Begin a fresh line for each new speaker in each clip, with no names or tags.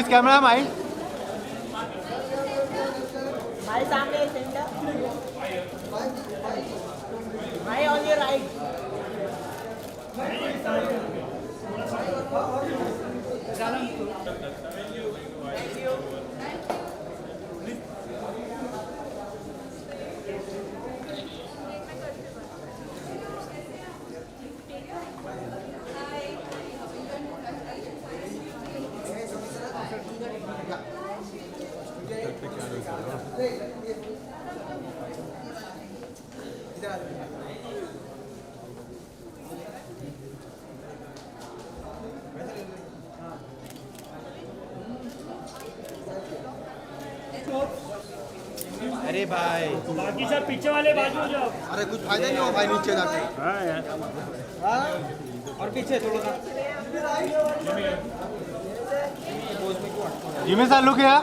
Nice camera, Mike.
भाई सामने centre भाई ऑन योर राइट
अरे भाई
बाकी सब पीछे वाले बाजू हो जाओ।
अरे कुछ फायदा नहीं होगा भाई नीचे जाके।
हाँ यार
और पीछे थोड़ा सा।
Jimmy sir, look here.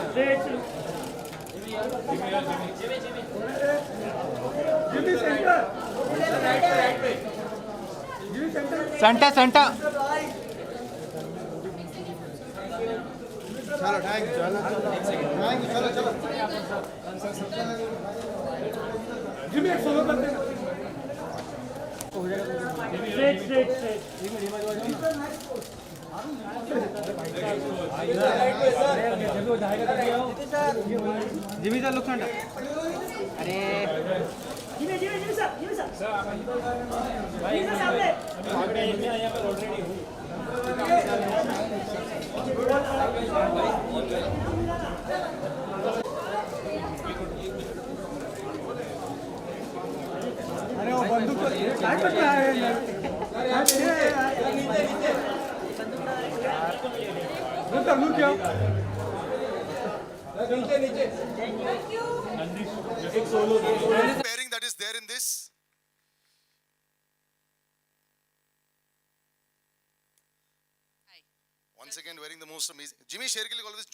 Center, center.
चलो थैंक यू चलो चलो जिमी एक सोलो करते हैं
straight straight straight
Jimmy sir look centre अरे
Jimmy Jimmy Jimmy sir Jimmy sir Jimmy sir सामने
अरे वो बंदूक को क्या करता है लुक क्या नीचे नीचे
pairing that is there in this. Once again, wearing the most amazing. Jimmy Shergill always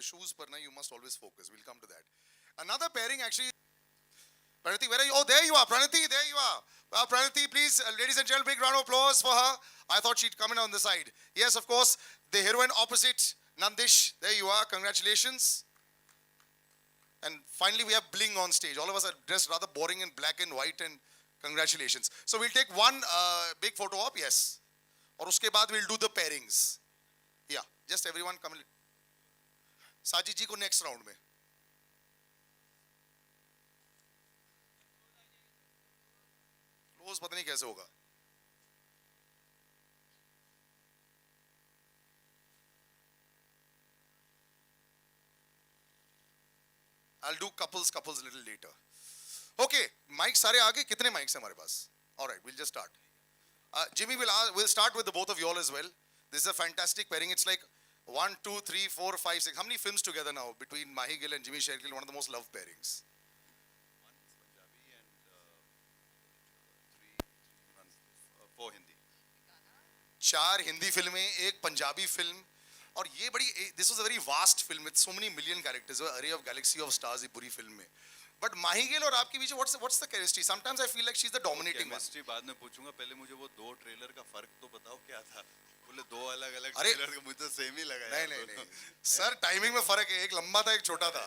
shoes per na. You must always focus. We'll come to that. Another pairing actually. Pranati, where are you? Oh, there you are. Pranati, there you are. Pranati, please, ladies and gentlemen, big round of applause for her. I thought she'd come in on the side. Yes, of course, the heroine opposite, Nandish. There you are. Congratulations. And finally, we have Bling on stage. All of us are dressed rather boring in black and white, and congratulations. So we'll take one big photo op, yes. और उसके बाद we'll do the pairings. Yeah, just everyone come. Sajid जी को next round में. Close पता नहीं कैसे होगा. I'll do couples a little later. Okay, mics सारे आगे कितने mics हैं हमारे पास? All right, we'll just start. Jimmy we'll start with the both of you all as well. This is a fantastic pairing. It's like 1, 2, 3, 4, 5, 6. How many films together now between Mahi Gill and Jimmy Shergill? One of the most loved pairings.
One is Punjabi and four Hindi.
4 Hindi फिल्में, एक Punjabi film, और ये बड़ी. This was a very vast film with so many million characters. Array of galaxy of stars ये पूरी film में. But Mahi Gill और आपके बीच what's the chemistry? Sometimes I feel like she's the dominating one.
Chemistry बाद में पूछूंगा, पहले मुझे वो दो ट्रेलर का फर्क तो बताओ क्या था. बोले दो अलग अलग
अरे
ट्रेलर का, मुझे तो सेम ही लगा.
नहीं सर, टाइमिंग में फर्क है. एक लंबा था, एक छोटा था.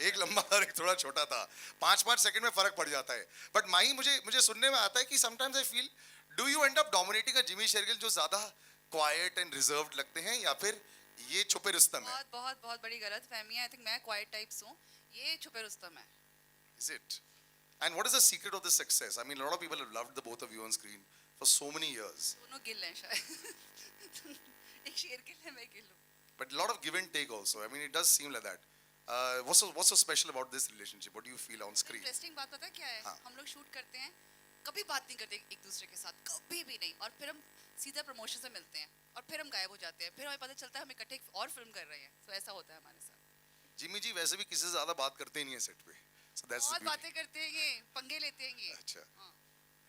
एक लंबा था, एक थोड़ा छोटा था. 5-5 सेकंड में फर्क पड़ जाता है. बट माही मुझे सुनने में आता है कि sometimes I feel, do you end up dominating a Jimmy Shergill जो ज्यादा क्वाइट एंड रिजर्व्ड लगते हैं, या फिर ये छुपे रुस्तम है?
बहुत बहुत बहुत बड़ी गलतफहमी है. आई थिंक मैं क्वाइट टाइप्स हूँ, ये छुपे रुस्तम है.
Is it? And what is the secret of this success? I mean, a lot of people have loved the both of you on screen for so many years.
दोनों गिल हैं शायद. एक शेर गिल है, मैं गिल हूँ.
But a lot of give and take also. I mean, it does seem like that. What's so special about this relationship? What do you feel on screen?
Interesting बात पता है क्या है?
हाँ.
हम लोग शूट करते हैं, कभी बात नहीं करते एक दूसरे के साथ, कभी भी नहीं. और फिर हम सीधा प्रमोशन से मिलते हैं और फिर हम गायब हो जाते हैं. फिर हमें पता चलता है हम इकट्ठे और फिल्म कर रहे हैं. तो ऐसा होता है हमारे साथ.
जिमी जी वैसे भी किसी से ज्यादा बात करते ही नहीं है सेट पे. So that's the
बहुत
beauty.
बातें करते हैं, ये पंगे लेते हैं ये.
अच्छा.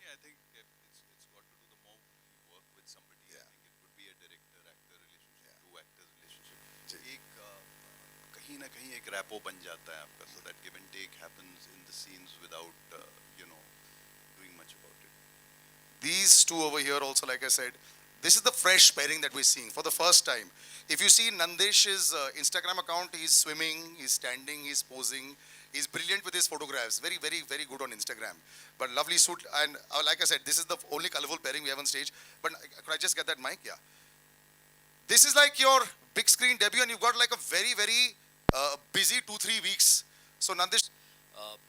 Yeah, I think it's got to do the more you work with somebody.
Yeah.
I think it could be a director-actor relationship,
Yeah.
two actors relationship.
जी.
एक कहीं ना कहीं एक रैपो बन जाता है आपका, so that give and take happens in the scenes without doing much about it.
These two over here also, like I said, this is the fresh pairing that we're seeing for the first time. If you see Nandesh's Instagram account, he's swimming, he's standing, he's posing. He's brilliant with his photographs. Very, very, very good on Instagram. But lovely suit. And like I said, this is the only colorful pairing we have on stage. But could I just get that mic? Yeah. This is like your big screen debut and you've got like a very, very busy 2-3 weeks. So Nandesh.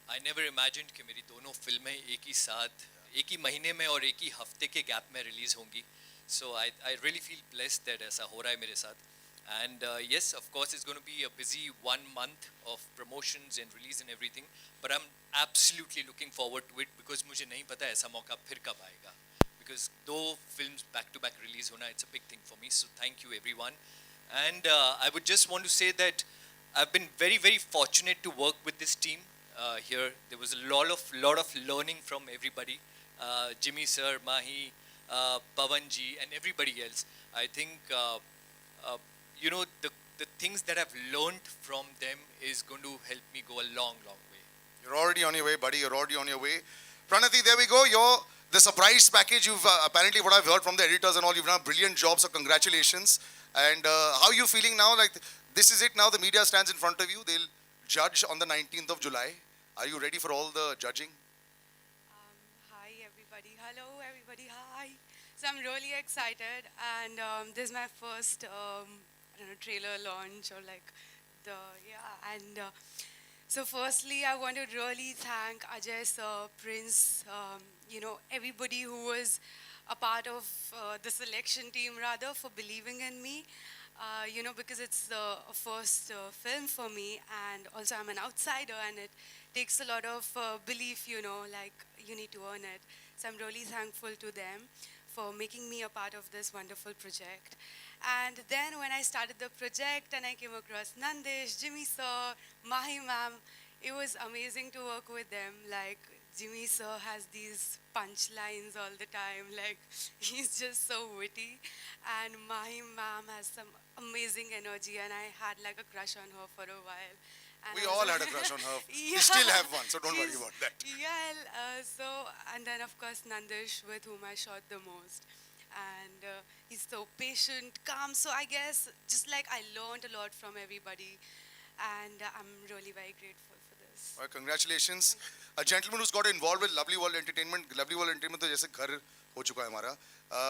I never imagined कि मेरी दोनों फिल्में एक ही साथ एक ही महीने में और एक ही हफ्ते के गैप में रिलीज होंगी. So I really feel blessed that ऐसा हो रहा है मेरे साथ. And yes, of course, it's going to be a busy 1 month of promotions and release and everything. But I'm absolutely looking forward to it because मुझे नहीं पता ऐसा मौका फिर कब आएगा. Because दो films back-to-back release होना, it's a big thing for me. So thank you everyone. And I would just want to say that I've been very, very fortunate to work with this team here. There was a lot of learning from everybody. Jimmy sir, Mahi, Pawan ji, and everybody else. I think you know, the things that I've learned from them is going to help me go a long, long way.
You're already on your way, buddy. You're already on your way. Pranati, there we go. The surprise package. You've apparently, what I've heard from the editors and all, you've done a brilliant job. So congratulations. And how are you feeling now? Like this is it now. The media stands in front of you. They'll judge on the 19th of July. Are you ready for all the judging?
Hi everybody. Hello everybody. Hi. So I'm really excited, and this is my first I don't know, trailer launch or like and so firstly I want to really thank Ajay sir, Prince, you know, everybody who was a part of the selection team rather, for believing in me, you know, because it's the first film for me, and also I'm an outsider and it takes a lot of belief, you know, like you need to earn it. So I'm really thankful to them for making me a part of this wonderful project. And then when I started the project and I came across Nandesh, Jimmy sir, Mahi ma'am, it was amazing to work with them. Like Jimmy sir has these punchlines all the time, like he's just so witty. And Mahi ma'am has some amazing energy, and I had like a crush on her for a while. And
We
I was
all
like-
had a crush on her.
Yeah.
We still have one, so don't worry
She's-
about that.
Yeah, and then of course Nandesh, with whom I shot the most. And he's so patient, calm. So I guess just like I learned a lot from everybody, and I'm really very grateful for this.
Well, congratulations. A gentleman who's got involved with Lovely World Entertainment. Lovely World Entertainment तो जैसे घर हो चुका है हमारा.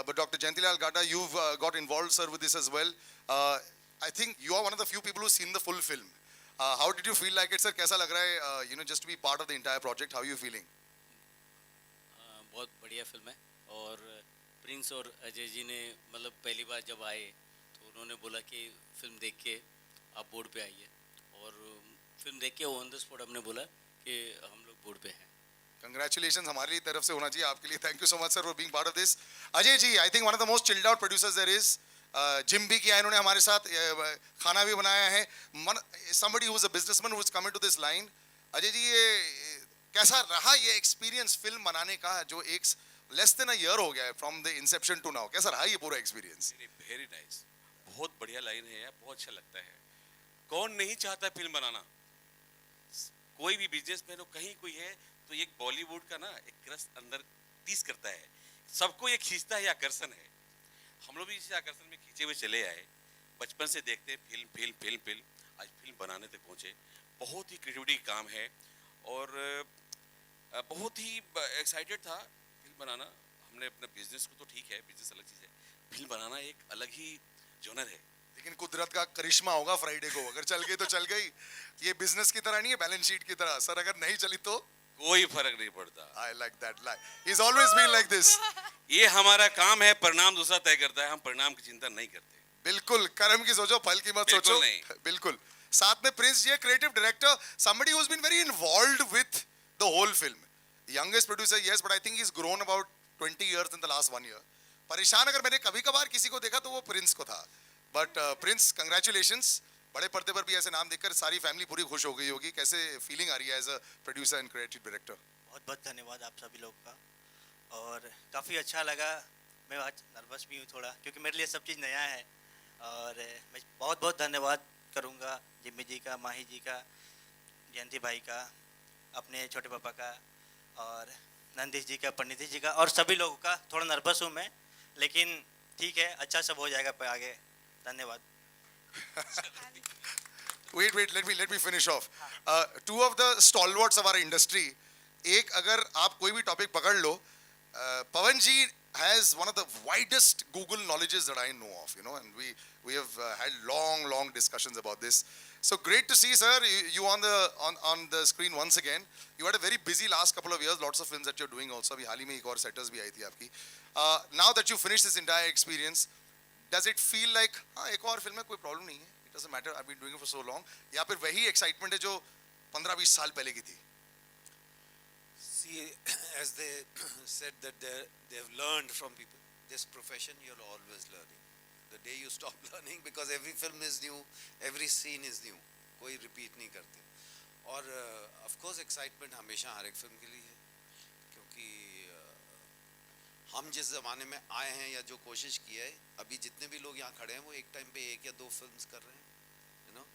But Dr. Jayantilal Gada, you've got involved, sir, with this as well. I think you are one of the few people who've seen the full film. How did you feel like it, sir? कैसा लग रहा है, you know, just to be part of the entire project? How are you feeling?
बहुत बढ़िया film है. और Prince और अजय जी ने मतलब पहली बार जब आए तो उन्होंने बोला कि फिल्म देख के आप बोर्ड पे आइए, और फिल्म देख के ऑन द स्पॉट हमने बोला कि हम लोग बोर्ड पे हैं.
Congratulations हमारी तरफ से होना चाहिए आपके लिए. Thank you so much, sir, for being part of this. Ajay ji, I think one of the most chilled out producers there is. Gym भी किया इन्होंने हमारे साथ, खाना भी बनाया है. Somebody who is a businessman who has come into this line. Ajay ji, ये कैसा रहा ये एक्सपीरियंस फिल्म बनाने का, जो एक less than a year हो गया है from the inception to now? कैसा रहा ये पूरा एक्सपीरियंस?
Very nice. बहुत बढ़िया लाइन है यार, बहुत अच्छा लगता है. कौन नहीं चाहता फिल्म बनाना? कोई भी बिजनेसमैन हो, कहीं कोई है तो एक बॉलीवुड का ना एक रस अंदर टीस करता है. सबको ये खींचता है, ये आकर्षण है. हम लोग भी इसी आकर्षण में खींचे हुए चले आए. बचपन से देखते हैं फिल्म फिल्म फिल्म फिल्म, आज फिल्म बनाने तक पहुँचे. बहुत ही क्रिएटिविटी काम है और बहुत ही एक्साइटेड था फिल्म बनाना. हमने अपना बिजनेस को तो ठीक है, बिजनेस अलग चीज़ है, फिल्म बनाना एक अलग ही जॉनर है.
लेकिन कुदरत का करिश्मा होगा फ्राइडे को. अगर चल गई तो चल गई. ये बिजनेस की तरह नहीं है, बैलेंस शीट की तरह. सर अगर नहीं चली तो
कोई फर्क नहीं पड़ता.
I like that line. He's always been like this.
ये हमारा काम है, परिणाम दूसरा तय करता है. हम परिणाम की चिंता नहीं करते.
बिल्कुल, कर्म की सोचो, फल की मत सोचो. बिल्कुल. साथ में Prince ji, creative director, somebody who's been very involved with the whole film. Youngest producer, yes, but I think he's grown about 20 years in the last 1 year. परेशान अगर मैंने कभी कभार किसी को देखा तो वो प्रिंस को था. But Prince, congratulations. बड़े पर्दे पर भी ऐसे नाम देखकर सारी फैमिली पूरी खुश हो गई होगी. कैसे फीलिंग आ रही है as a producer and creative director?
बहुत बहुत धन्यवाद आप सभी लोग का, और काफ़ी अच्छा लगा. मैं आज नर्वस भी हूँ थोड़ा, क्योंकि मेरे लिए सब चीज़ नया है. और मैं बहुत बहुत धन्यवाद करूँगा जिम्मी जी का, माही जी का, जयंती भाई का, अपने छोटे पापा का, और नंदीश जी का, पंडित जी का, और सभी लोगों का. थोड़ा नर्वस हूँ मैं, लेकिन ठीक है, अच्छा सब हो जाएगा आगे। धन्यवाद।
Wait, let me finish off. Two of the stalwarts of our industry. एक अगर आप कोई भी topic पकड़ लो, Pawan ji has one of the widest Google knowledges that I know of, you know, and we have had long discussions about this. So great to see, sir, you on the screen once again. You had a very busy last couple of years, lots of films that you're doing also. अभी हाल ही में एक और setters भी आई थी आपकी. Now that you finished this entire experience, does it feel like हाँ एक और film है, कोई problem नहीं है? It doesn't matter, I've been doing it for so long. या फिर वही excitement है जो 15-20 साल पहले की थी?
See, as they said that they have learned from people. This profession, you're always learning. The day you stop learning, because every film is new, every scene is new. कोई repeat नहीं करते. और of course excitement हमेशा हर एक film के लिए है, क्योंकि हम जिस ज़माने में आए हैं या जो कोशिश की है, अभी जितने भी लोग यहाँ खड़े हैं वो एक टाइम पे 1 या 2 फिल्म्स कर रहे हैं, you know,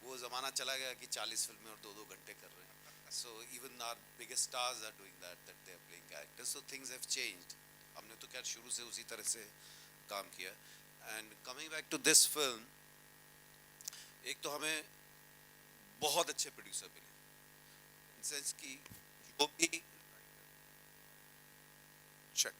वो ज़माना चला गया कि 40 फिल्में और 2-2 घंटे कर रहे हैं. So even our biggest stars are doing that they are playing characters. So things have changed. हमने तो क्या शुरू से उसी तरह से काम किया. And coming back to this film, एक तो हमें बहुत अच्छे प्रोड्यूसर मिले, in sense कि जो भी
check.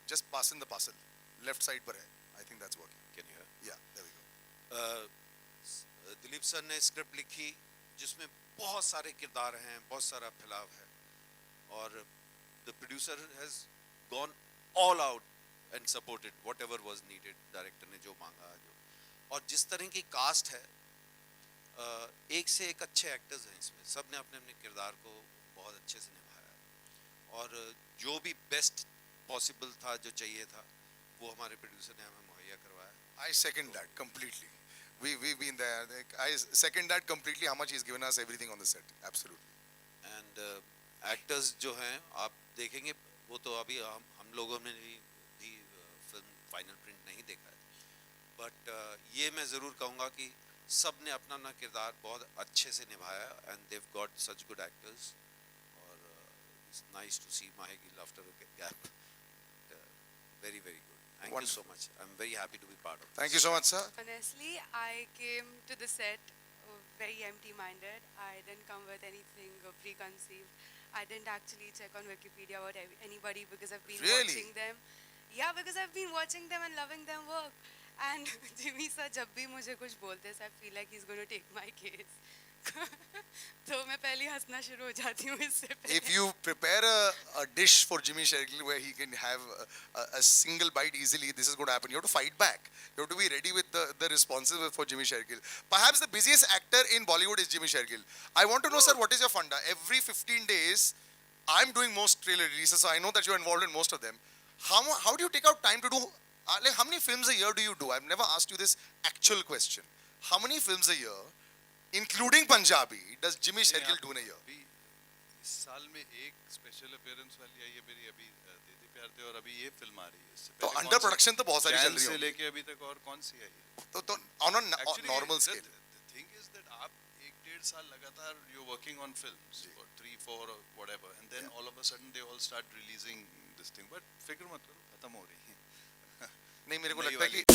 Just pass in the parcel. Left side पर है. I think that's working.
Can you hear?
Yeah, there we go.
Dilip sir ने स्क्रिप्ट लिखी जिसमें बहुत सारे किरदार हैं, बहुत सारा फैलाव है, और the producer has gone all out and supported whatever was needed. Director ने जो मांगा, जो और जिस तरह की कास्ट है, एक से एक अच्छे एक्टर्स हैं इसमें. सब ने अपने अपने किरदार को बहुत अच्छे से निभाया, और जो भी बेस्ट पॉसिबल था, जो चाहिए था, वो हमारे प्रोड्यूसर ने हमें मुहैया करवाया.
I second that completely. We've been there. I second that completely. How much he's given us everything on the set. Absolutely.
And actors जो हैं, आप देखेंगे, वो तो अभी हम लोगों ने भी फिल्म फाइनल प्रिंट नहीं देखा है, बट ये मैं ज़रूर कहूँगा कि सब ने अपना अपना किरदार बहुत अच्छे से निभाया, and they've got such good actors. और it's nice to see Mahe Gill after a gap. Very good. Thank you so much. I'm very happy to be part of it.
Thank you so much, sir.
Honestly, I came to the set very empty-minded. I didn't come with anything preconceived. I didn't actually check on Wikipedia about anybody because I've been watching them. Yeah, because I've been watching them and loving them work. And Jimmy sir, जब भी मुझे कुछ बोलते हैं, I feel like he's going to take my case. तो मैं पहले हंसना शुरू हो जाती हूँ इससे पहले.
If you prepare a dish for Jimmy Shergill where he can have a single bite easily, this is going to happen. You have to fight back. You have to be ready with the responses for Jimmy Shergill. Perhaps the busiest actor in Bollywood is Jimmy Shergill. I want to know, sir, what is your funda? Every 15 days, I'm doing most trailer releases, so I know that you're involved in most of them. How do you take out time to do? Like, how many films a year do you do? I've never asked you this actual question. How many films a year, including Punjabi, does Jimmy Shergill do in a year?
इस साल में एक special appearance वाली आई है मेरी, अभी दे दे प्यार दे, और अभी ये फिल्म आ रही है. इससे
तो अंडर प्रोडक्शन तो बहुत सारी चल रही है.
से लेके अभी तक और कौन सी आई है?
तो on a normal scale.
The thing is that आप 1-1.5 साल लगातार you're working on films for 3-4 or whatever, and then all of a sudden they all start releasing this thing. But फिक्र मत करो, खत्म हो रही है.
नहीं, मेरे को लगता है कि